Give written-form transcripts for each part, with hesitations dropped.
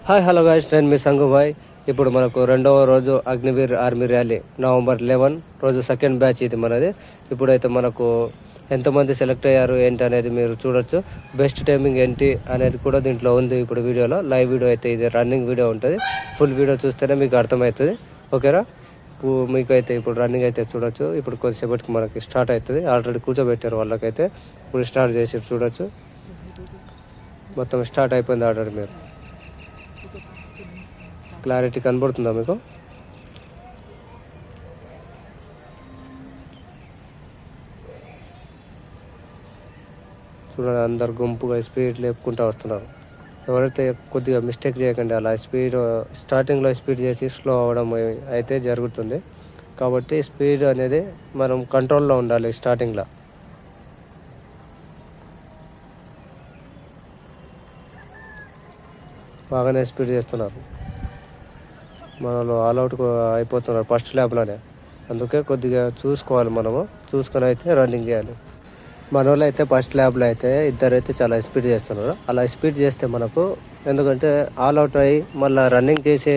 Hi hello guys, నేను మీ సంగు భాయ్. ఇప్పుడు మనకు రెండవ రోజు అగ్నివీర్ ఆర్మీ ర్యాలీ నవంబర్ 11 రోజు సెకండ్ బ్యాచ్ ఇది మనది. ఇప్పుడైతే మనకు ఎంతమంది సెలెక్ట్ అయ్యారు ఏంటి అనేది మీరు చూడొచ్చు. బెస్ట్ టైమింగ్ ఏంటి అనేది కూడా దీంట్లో ఉంది. ఇప్పుడు వీడియోలో లైవ్ వీడియో అయితే ఇది రన్నింగ్ వీడియో ఉంటుంది. ఫుల్ వీడియో చూస్తేనే మీకు అర్థమవుతుంది. ఓకేనా? మీకు అయితే ఇప్పుడు రన్నింగ్ అయితే చూడొచ్చు. ఇప్పుడు కొద్దిసేపటికి మనకి స్టార్ట్ అవుతుంది. ఆల్రెడీ కూర్చోబెట్టారు వాళ్ళకైతే. ఇప్పుడు స్టార్ట్ చేసి చూడొచ్చు. మొత్తం స్టార్ట్ అయిపోయింది ఆల్రెడీ. మీరు క్లారిటీ కనబడుతుందా మీకు? చూడండి, అందరు గుంపుగా స్పీడ్ లేపుకుంటూ వస్తున్నారు. ఎవరైతే కొద్దిగా మిస్టేక్ చేయకండి. అలా స్టార్టింగ్లో స్పీడ్ చేసి స్లో అవ్వడం అయితే జరుగుతుంది. కాబట్టి స్పీడ్ అనేది మనం కంట్రోల్లో ఉండాలి. స్టార్టింగ్లో బాగానే స్పీడ్ చేస్తున్నారు. మనలో ఆల్అవుట్ అయిపోతున్నారు ఫస్ట్ ల్యాబ్లోనే. అందుకే కొద్దిగా చూసుకోవాలి, మనము చూసుకొని అయితే రన్నింగ్ చేయాలి. మన వాళ్ళు అయితే ఫస్ట్ ల్యాబ్లో అయితే ఇద్దరైతే చాలా స్పీడ్ చేస్తున్నారు. అలా స్పీడ్ చేస్తే మనకు, ఎందుకంటే ఆల్అవుట్ అయ్యి మళ్ళీ రన్నింగ్ చేసే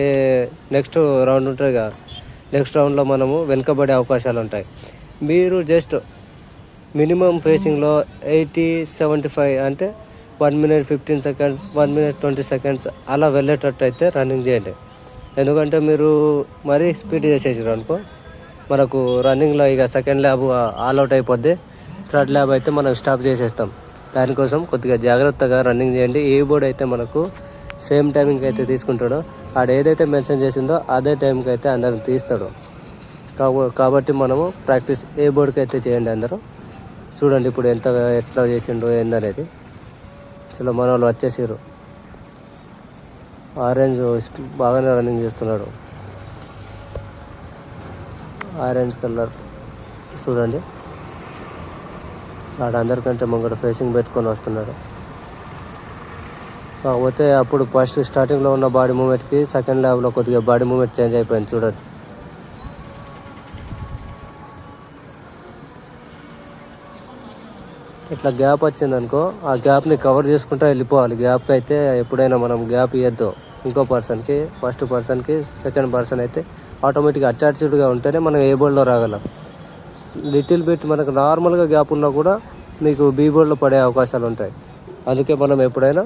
నెక్స్ట్ రౌండ్ ఉంటుంది కదా, నెక్స్ట్ రౌండ్లో మనము వెనుకబడే అవకాశాలు ఉంటాయి. మీరు జస్ట్ మినిమం ఫేసింగ్లో 80-75 అంటే 1 minute 15 seconds, 1 minute 20 seconds అలా వెళ్ళేటట్టు అయితే రన్నింగ్ చేయండి. ఎందుకంటే మీరు మరీ స్పీడ్ చేసేసారు అనుకో, మనకు రన్నింగ్లో ఇక సెకండ్ ల్యాబ్ ఆల్అవుట్ అయిపోద్ది. థర్డ్ ల్యాబ్ అయితే మనం స్టాప్ చేసేస్తాం. దానికోసం కొద్దిగా జాగ్రత్తగా రన్నింగ్ చేయండి. ఏ బోర్డ్ అయితే మనకు సేమ్ టైమింగ్ అయితే తీసుకుంటాడో, ఆడ ఏదైతే మెన్షన్ చేసిందో అదే టైంకి అయితే అందరం తీస్తాడు. కాబట్టి మనము ప్రాక్టీస్ ఏ బోర్డుకి అయితే చేయండి. అందరూ చూడండి ఇప్పుడు ఎట్లా చేసిండో ఏందనేది. చలో, మన వాళ్ళు వచ్చేసారు. ఆరెంజ్ బాగానే రన్నింగ్ చేస్తున్నాడు. ఆరెంజ్ కలర్ చూడండి, ఆడ అందరికంటే ముంగట ఫేసింగ్ పెట్టుకొని వస్తున్నాడు. కాకపోతే అప్పుడు ఫస్ట్ స్టార్టింగ్లో ఉన్న బాడీ మూమెంట్కి సెకండ్ ల్యాబ్లో కొద్దిగా బాడీ మూమెంట్ చేంజ్ అయిపోయింది. చూడండి, ఇట్లా గ్యాప్ వచ్చిందనుకో, ఆ గ్యాప్ని కవర్ చేసుకుంటూ వెళ్ళిపోవాలి. గ్యాప్కి అయితే ఎప్పుడైనా మనం గ్యాప్ ఇవ్వద్దు. ఇంకో పర్సన్కి, ఫస్ట్ పర్సన్కి సెకండ్ పర్సన్ అయితే ఆటోమేటిక్గా అటాచ్డ్గా ఉంటేనే మనం ఏ బోర్డ్లో రాగలం. లిటిల్ బిట్ మనకు నార్మల్గా గ్యాప్ ఉన్నా కూడా మీకు బీ బోర్డ్లో పడే అవకాశాలు ఉంటాయి. అందుకే మనం ఎప్పుడైనా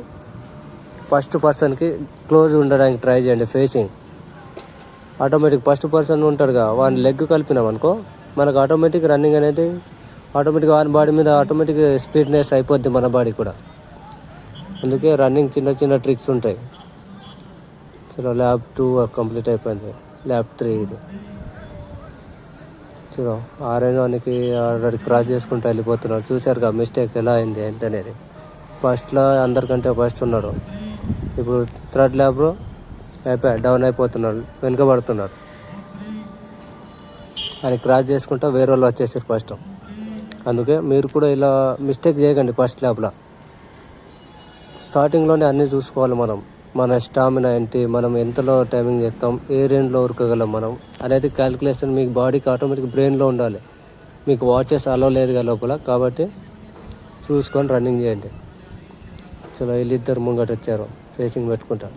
ఫస్ట్ పర్సన్కి క్లోజ్ ఉండడానికి ట్రై చేయండి. ఫేసింగ్ ఆటోమేటిక్ ఫస్ట్ పర్సన్ ఉంటాడుగా, వాని లెగ్ కలిపినాం అనుకో, మనకు ఆటోమేటిక్ రన్నింగ్ అనేది ఆటోమేటిక్గా వాని బాడీ మీద ఆటోమేటిక్ స్పీడ్నెస్ అయిపోద్ది మన బాడీ కూడా. అందుకే రన్నింగ్ చిన్న చిన్న ట్రిక్స్ ఉంటాయి. చలో, ల్యాబ్ 2 కంప్లీట్ అయిపోయింది. ల్యాబ్ 3 ఇది. చలో, ఆరెంజ్ వానికి ఆల్రెడీ క్రాస్ చేసుకుంటూ వెళ్ళిపోతున్నాడు. చూశారుగా మిస్టేక్ ఎలా అయింది ఏంటనేది. ఫస్ట్లో అందరికంటే ఫస్ట్ ఉన్నాడు. ఇప్పుడు థర్డ్ ల్యాబ్లో డౌన్ అయిపోతున్నాడు, వెనుకబడుతున్నాడు. అని క్రాస్ చేసుకుంటూ వేరే వాళ్ళు వచ్చేసారు ఫస్ట్. అందుకే మీరు కూడా ఇలా మిస్టేక్ చేయకండి. ఫస్ట్ ల్యాబ్లో స్టార్టింగ్లోనే అన్నీ చూసుకోవాలి. మన స్టామినా ఏంటి, మనం ఎంతలో టైమింగ్ చేస్తాం, ఏ రేంజ్లో ఉరకగలం మనం అనేది క్యాలిక్యులేషన్ మీకు బాడీకి ఆటోమేటిక్ బ్రెయిన్లో ఉండాలి. మీకు వాచెస్ అలో లేదుగా లోపల, కాబట్టి చూసుకొని రన్నింగ్ చేయండి. చలో, వీళ్ళిద్దరు ముంగట వచ్చారు ఫేసింగ్ పెట్టుకుంటా.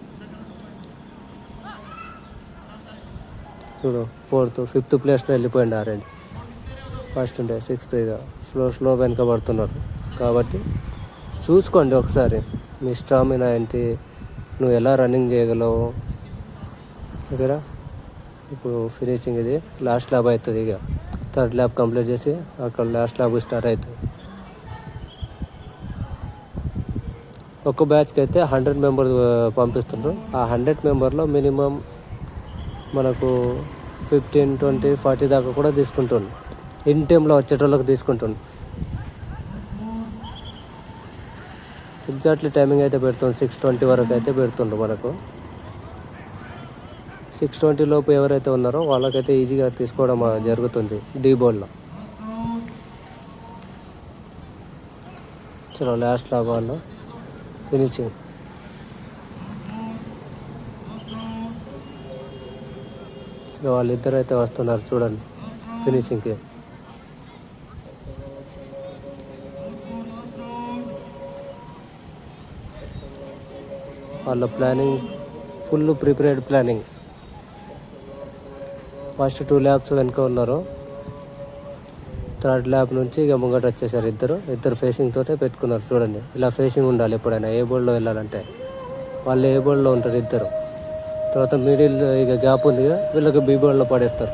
చూడు, 4th 5th ప్లేస్లో వెళ్ళిపోయింది ఆరెంజ్. ఫస్ట్ ఉండే 6th. ఇక స్లో వెనుకబడుతున్నారు. కాబట్టి చూసుకోండి ఒకసారి మీ స్టామినా ఏంటి, నువ్వు ఎలా రన్నింగ్ చేయగలవు. దగ్గర ఇప్పుడు ఫినిషింగ్ ఇది లాస్ట్ ల్యాబ్ అవుతుంది. ఇక థర్డ్ ల్యాబ్ కంప్లీట్ చేసి అక్కడ లాస్ట్ ల్యాబ్ స్టార్ట్ అవుతుంది. ఒక్క బ్యాచ్కి అయితే 100 మెంబర్స్ పంపిస్తుండ్రు. ఆ 100 మెంబర్లో మినిమం మనకు 15, 20, 40 దాకా కూడా తీసుకుంటుండ్రు. ఇన్ టైంలో వచ్చేటోళ్ళకి తీసుకుంటుండ్రు. ఎగ్జాక్ట్లీ టైమింగ్ అయితే పెడుతుంది. 6:20 వరకు అయితే పెడుతుండ్రు. మనకు 6:20 లోపు ఎవరైతే ఉన్నారో వాళ్ళకైతే ఈజీగా తీసుకోవడం జరుగుతుంది డీ బోర్డ్లో. చలో, లాస్ట్ ల్యాబ్ వాళ్ళు ఫినిషింగ్. చలో, వాళ్ళిద్దరు అయితే వస్తున్నారు చూడండి ఫినిషింగ్కి. వాళ్ళ planning full prepared planning. First 2 labs వెనుక ఉన్నారు, థర్డ్ ల్యాబ్ నుంచి ఇక ముంగట వచ్చేసారు. ఇద్దరు ఫేసింగ్ తోటే పెట్టుకున్నారు. చూడండి, ఇలా ఫేసింగ్ ఉండాలి ఎప్పుడైనా ఏ బోర్డులో వెళ్ళాలంటే. వాళ్ళు ఏ బోర్డులో ఉంటారు ఇద్దరు. తర్వాత మిడిల్ ఇక గ్యాప్ ఉందిగా, వీళ్ళకి బీ బోర్డులో పడేస్తారు.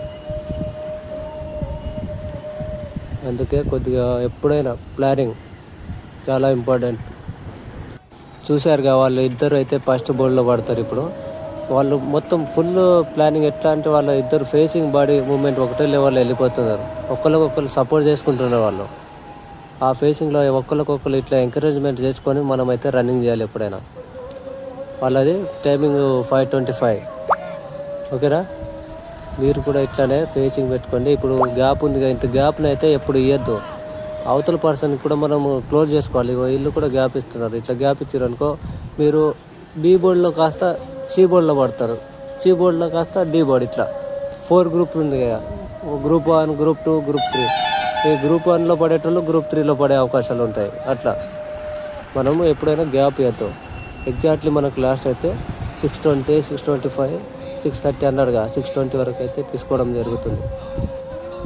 అందుకే కొద్దిగా ఎప్పుడైనా ప్లానింగ్ చాలా ఇంపార్టెంట్. చూశారుగా, వాళ్ళు ఇద్దరు అయితే ఫస్ట్ బోర్డులో పడతారు. ఇప్పుడు వాళ్ళు మొత్తం ఫుల్ ప్లానింగ్ ఎట్లా అంటే వాళ్ళ ఇద్దరు ఫేసింగ్ బాడీ మూమెంట్ ఒకటే లెవెల్లో వెళ్ళిపోతున్నారు. ఒకరికొకరు సపోర్ట్ చేసుకుంటున్నారు వాళ్ళు. ఆ ఫేసింగ్లో ఒకరికొకరు ఇట్లా ఎంకరేజ్మెంట్ చేసుకొని మనమైతే రన్నింగ్ చేయాలి ఎప్పుడైనా. వాళ్ళది టైమింగ్ 5:25. ఓకేనా? మీరు కూడా ఇట్లానే ఫేసింగ్ పెట్టుకోండి. ఇప్పుడు గ్యాప్ ఉంది, ఇంత గ్యాప్ని అయితే ఎప్పుడు ఇవ్వద్దు. అవతల పర్సన్కి కూడా మనము క్లోజ్ చేసుకోవాలి. వీళ్ళు కూడా గ్యాప్ ఇస్తున్నారు. ఇట్లా గ్యాప్ ఇచ్చారు అనుకో, మీరు బీ బోర్డులో కాస్త సి బోర్డులో పడతారు, సి బోర్డులో కాస్త డి బోర్డు. ఇట్లా 4 గ్రూప్స్ ఉంది కదా, గ్రూప్ 1, గ్రూప్ 2, గ్రూప్ 3. ఈ గ్రూప్ 1లో పడేటోళ్ళు గ్రూప్ 3లో పడే అవకాశాలు ఉంటాయి. అట్లా మనము ఎప్పుడైనా గ్యాప్ ఇవ్వద్దు. ఎగ్జాక్ట్లీ మనకు లాస్ట్ అయితే 6:20, 6:25, 6:30 అన్నాడుగా, 6:20 వరకు అయితే తీసుకోవడం జరుగుతుంది.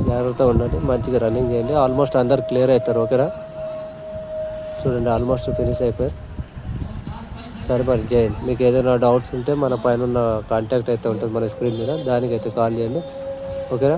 జాగ్రత్తగా ఉండండి, మంచిగా రన్నింగ్ చేయండి. ఆల్మోస్ట్ అందరు క్లియర్ అవుతారు. ఓకేనా? చూడండి, ఆల్మోస్ట్ ఫినిష్ అయిపోయారు. సరే మరి, జై హింద్. మీకు ఏదైనా డౌట్స్ ఉంటే మన పైన ఉన్న కాంటాక్ట్ అయితే ఉంటుంది మన స్క్రీన్ మీద, దానికైతే కాల్ చేయండి. ఓకేనా?